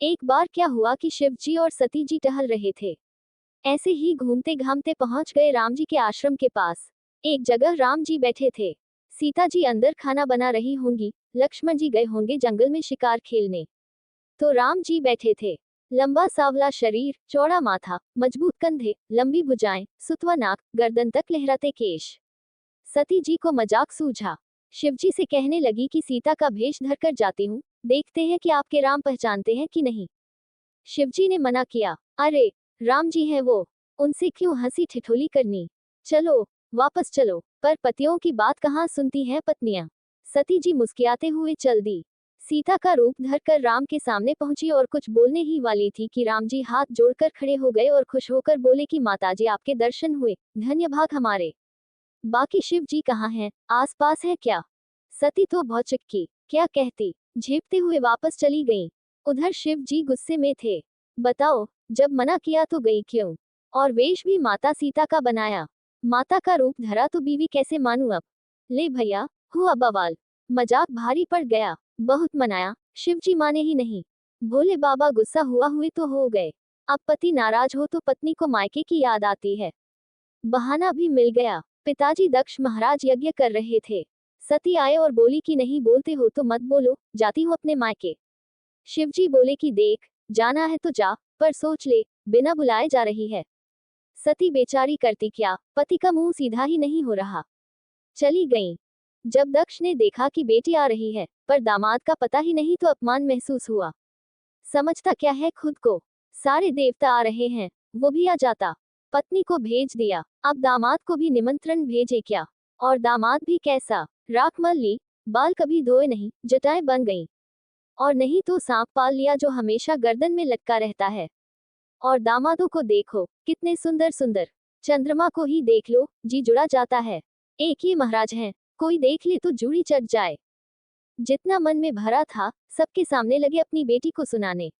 एक बार क्या हुआ कि शिव जी और सती जी टहल रहे थे। ऐसे ही घूमते घामते पहुंच गए राम जी के आश्रम के पास। एक जगह राम जी बैठे थे। सीता जी अंदर खाना बना रही होंगी। लक्ष्मण जी गए होंगे जंगल में शिकार खेलने। तो राम जी बैठे थे। लंबा सांवला शरीर, चौड़ा माथा, मजबूत कंधे, लंबी भुजाएं, सुतवा नाक, गर्दन तक लहराते केश। सती जी को मजाक सूझा। शिवजी से कहने लगी कि सीता का भेष धरकर जाती हूँ, देखते हैं कि आपके राम पहचानते हैं कि नहीं। शिवजी ने मना किया। अरे, राम जी हैं वो, उनसे क्यों हंसी ठिठोली करनी। चलो, वापस चलो। पर पतियों की बात कहाँ सुनती हैं पत्नियां। सती जी मुस्कुराते हुए चल दी। सीता का रूप धरकर राम के सामने पहुंची और कुछ बोलने ही वाली थी कि राम जी हाथ जोड़कर खड़े हो गए और खुश होकर बोले कि माताजी आपके दर्शन हुए, धन्य भाग हमारे। बाकी शिव जी कहाँ हैं, आसपास है क्या। सती तो भौचक्की, क्या कहती, झेपते हुए वापस चली गईं। उधर शिव जी गुस्से में थे। बताओ, जब मना किया तो गई क्यों। और वेश भी माता सीता का बनाया। माता का रूप धरा तो बीवी कैसे मानूं अब। ले भैया, हुआ बवाल। मजाक भारी पड़ गया। बहुत मनाया, शिव जी माने ही नहीं। भोले बाबा गुस्सा हुआ हुए तो हो गए। अब पति नाराज हो तो पत्नी को मायके की याद आती है। बहाना भी मिल गया। पिताजी दक्ष महाराज यज्ञ कर रहे थे। सती आए और बोली कि नहीं बोलते हो तो मत बोलो, जाती हूँ अपने मायके। शिवजी बोले कि देख, जाना है तो जा, पर सोच ले, बिना बुलाए जा रही है। सती बेचारी करती क्या, पति का मुंह सीधा ही नहीं हो रहा। चली गईं। जब दक्ष ने देखा कि बेटी आ रही है, पर दामाद का पता ही नहीं तो अपमान महसूस हुआ। समझता क्या है खुद को, सारे देवता आ रहे हैं, वो भी आ जाता। पत्नी को भेज दिया, अब दामाद को भी निमंत्रण भेजे क्या। और दामाद भी कैसा, राख मल ली, बाल कभी धोए नहीं, जटाएं बन गईं। और नहीं तो सांप पाल लिया जो हमेशा गर्दन में लटका रहता है। और दामादों को देखो, कितने सुंदर सुंदर। चंद्रमा को ही देख लो, जी जुड़ा जाता है। एक ही महाराज हैं, कोई देख ले तो जूड़ी चढ़ जाए। जितना मन में भरा था, सबके सामने लगे अपनी बेटी को सुनाने।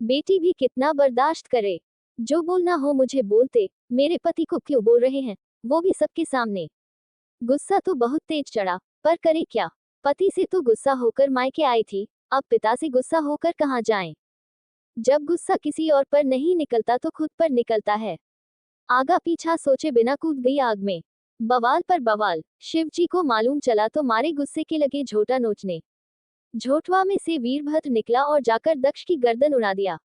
बेटी भी कितना बर्दाश्त करे। जो बोलना हो मुझे बोलते, मेरे पति को क्यों बोल रहे हैं, वो भी सबके सामने। गुस्सा तो बहुत तेज चढ़ा, पर करे क्या। पति से तो गुस्सा होकर मायके आई थी, अब पिता से गुस्सा होकर कहाँ जाएं। जब गुस्सा किसी और पर नहीं निकलता तो खुद पर निकलता है। आगा पीछा सोचे बिना कूद गई आग में। बवाल पर बवाल। शिव जी को मालूम चला तो मारे गुस्से के लगे झोटा नोचने। झोटवा में से वीरभद्र निकला और जाकर दक्ष की गर्दन उड़ा दिया।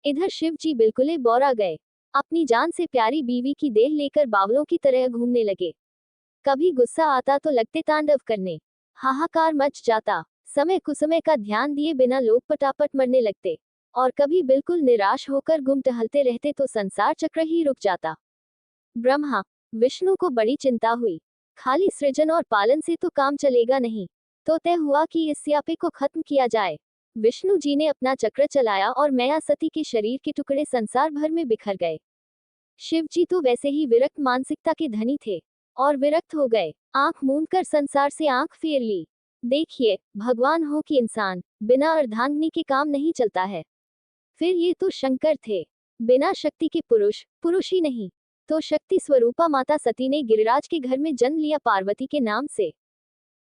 इधर शिव जी बिल्कुल बौरा गए। अपनी जान से प्यारी बीवी की देह लेकर बावलों की तरह घूमने लगे। कभी गुस्सा आता तो लगते तांडव करने। हाहाकार मच जाता। समय कुसमय का ध्यान दिए बिना लोग पटापट मरने लगते। और कभी बिल्कुल निराश होकर गुम टहलते रहते तो संसार चक्र ही रुक जाता। ब्रह्मा विष्णु को बड़ी चिंता हुई। खाली सृजन और पालन से तो काम चलेगा नहीं। तो तय हुआ कि इस स्यापे को खत्म किया जाए। विष्णु जी ने अपना चक्र चलाया और मैया सती के शरीर के टुकड़े संसार भर में बिखर गए। शिव जी तो वैसे ही विरक्त मानसिकता के धनी थे, और विरक्त हो गए। आंख मूंद कर संसार से आंख फेर ली। देखिए, भगवान हो कि इंसान, बिना अर्धांगिनी के काम नहीं चलता है। फिर ये तो शंकर थे। बिना शक्ति के पुरुष, पुरुष ही नहीं। तो शक्ति स्वरूपा माता सती ने गिरिराज के घर में जन्म लिया पार्वती के नाम से।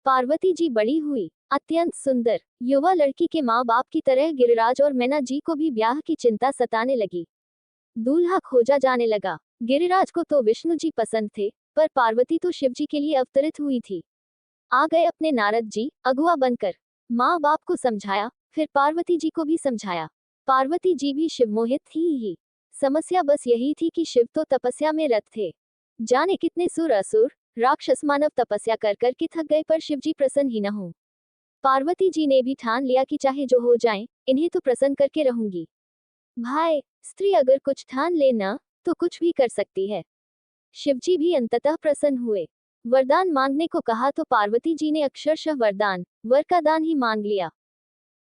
पार्वती जी बड़ी हुई, अत्यंत सुंदर। युवा लड़की के माँ बाप की तरह गिरिराज और मैना जी को भी ब्याह की चिंता सताने लगी। दूल्हा खोजा जाने लगा। गिरिराज को तो विष्णु जी पसंद थे, पर पार्वती तो शिव जी के लिए अवतरित हुई थी। आ गए अपने नारद जी, अगुआ बनकर। माँ बाप को समझाया, फिर पार्वती जी को भी समझाया। पार्वती जी भी शिव मोहित थी ही। समस्या बस यही थी कि शिव तो तपस्या में रत थे। जाने कितने सुर असुर, राक्षस मानव तपस्या कर कर के थक गए पर शिव जी प्रसन्न ही न हो। पार्वती जी ने भी ठान लिया कि चाहे जो हो जाए, इन्हें तो प्रसन्न करके रहूंगी। भाई, स्त्री अगर कुछ ठान ले न, तो कुछ भी कर सकती है। शिवजी भी अंततः प्रसन्न हुए। वरदान मांगने को कहा तो पार्वती जी ने अक्षरशः वरदान, वर का दान ही मांग लिया।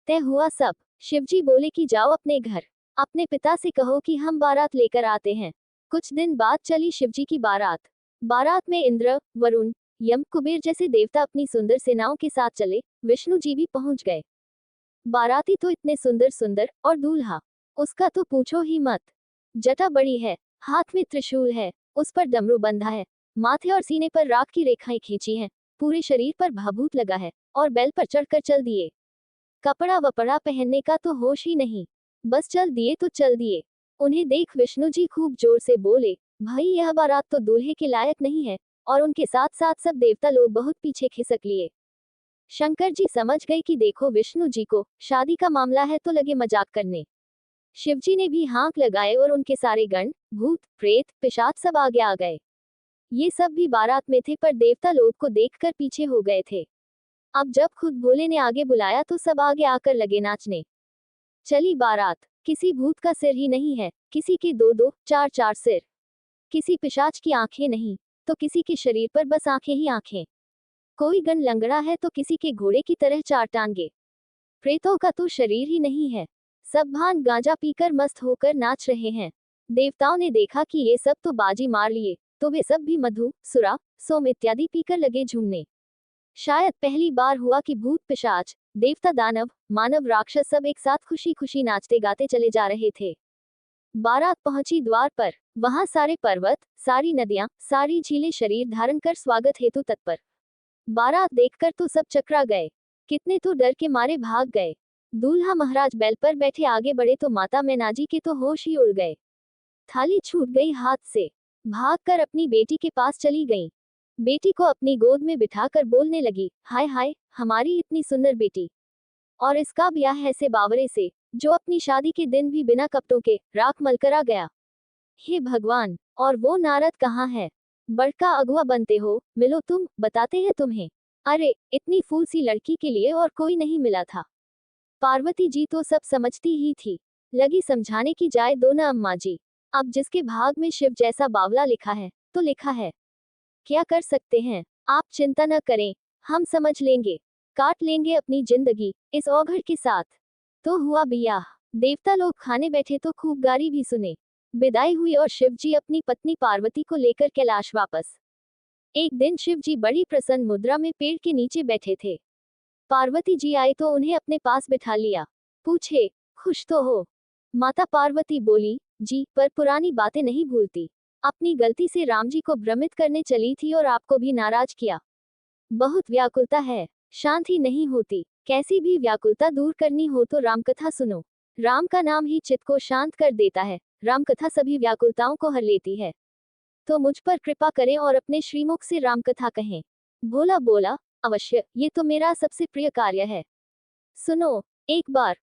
तय हुआ सब। शिवजी बोले कि जाओ अपने घर, अपने पिता से कहो कि हम बारात लेकर आते हैं। कुछ दिन बाद चली शिवजी की बारात। बारात में इंद्र, वरुण, यम, कुबेर जैसे देवता अपनी सुंदर सेनाओं के साथ चले। विष्णु जी भी पहुंच गए। बाराती तो इतने सुंदर सुंदर, और दूल्हा, उसका तो पूछो ही मत। जटा बड़ी है, हाथ में त्रिशूल है, उस पर डमरू बंधा है, माथे और सीने पर राख की रेखाएं खींची हैं, पूरे शरीर पर भाभूत लगा है, और बैल पर चढ़कर चल दिए। कपड़ा वपड़ा पहनने का तो होश ही नहीं। बस चल दिए तो चल दिए। उन्हें देख विष्णु जी खूब जोर से बोले, भाई यह बारात तो दूल्हे के लायक नहीं है। और उनके साथ साथ सब देवता लोग बहुत पीछे खिसक लिए। शंकर जी समझ गए कि देखो विष्णु जी को शादी का मामला है तो लगे मजाक करने। शिवजी ने भी हाथ लगाए और उनके सारे गण, भूत, प्रेत, पिशाच सब आगे आ गए। ये सब भी बारात में थे पर देवता लोग को देखकर पीछे हो गए थे। अब जब खुद भोले ने आगे बुलाया तो सब आगे आकर लगे नाचने। चली बारात। किसी भूत का सिर ही नहीं है, किसी के दो दो चार चार सिर। किसी पिशाच की आंखें नहीं, तो किसी के शरीर पर बस आंखें ही आंखें। कोई गण लंगड़ा है तो किसी के घोड़े की तरह चार टांगे। प्रेतों का तो शरीर ही नहीं है। सब भांग गांजा पीकर मस्त होकर नाच रहे हैं। देवताओं ने देखा कि ये सब तो बाजी मार लिए, तो वे सब भी मधु, सुरा, सोम इत्यादि पीकर लगे झूमने। शायद पहली बार हुआ कि भूत, पिशाच, देवता, दानव, मानव, राक्षस सब एक साथ खुशी खुशी नाचते गाते चले जा रहे थे। बारात पहुंची द्वार पर। वहां सारे पर्वत, सारी नदियां, सारी झीलें शरीर धारण कर स्वागत हेतु तत्पर। बारात देखकर तो सब चकरा गए। कितने तो डर के मारे भाग गए। दूल्हा महाराज बैल पर बैठे आगे बढ़े तो माता मैनाजी के तो होश ही उड़ गए। थाली छूट गई हाथ से। भागकर अपनी बेटी के पास चली गई। बेटी को अपनी गोद में बिठाकर बोलने लगी, हाय हाय, हमारी इतनी सुंदर बेटी। और इसका ब्याह ऐसे बावरे से, जो अपनी शादी के दिन भी बिना कपड़ों के राख मलकर आ गया। हे भगवान, और वो नारद कहाँ है? बड़का अगुआ बनते हो, मिलो तुम, बताते हैं तुम्हें। अरे, इतनी फूल सी लड़की के लिए और कोई नहीं मिला था। पार्वती जी तो सब समझती ही थी। लगी समझाने की, जाए दो ना अम्मा जी। अब जिसके भाग में शिव जैसा बावला लिखा है, तो लिखा है। क्या कर सकते हैं? आप चिंता न करें, हम समझ लेंगे। काट लेंगे अपनी जिंदगी इस औघड़ के साथ। तो हुआ बियाह। देवता लोग खाने बैठे तो खूब गारी भी सुने। विदाई हुई और शिवजी अपनी पत्नी पार्वती को लेकर कैलाश वापस। एक दिन शिवजी बड़ी प्रसन्न मुद्रा में पेड़ के नीचे बैठे थे। पार्वती जी आए तो उन्हें अपने पास बिठा लिया। पूछे, खुश तो हो? माता पार्वती बोली, जी, पर पुरानी बातें नहीं भूलती। अपनी गलती से राम जी को भ्रमित करने चली थी और आपको भी नाराज किया। बहुत व्याकुलता है, शांति नहीं होती। कैसी भी व्याकुलता दूर करनी हो तो रामकथा सुनो। राम का नाम ही चित्त को शांत कर देता है। रामकथा सभी व्याकुलताओं को हर लेती है। तो मुझ पर कृपा करें और अपने श्रीमुख से रामकथा कहें। भोला बोला, अवश्य, ये तो मेरा सबसे प्रिय कार्य है। सुनो, एक बार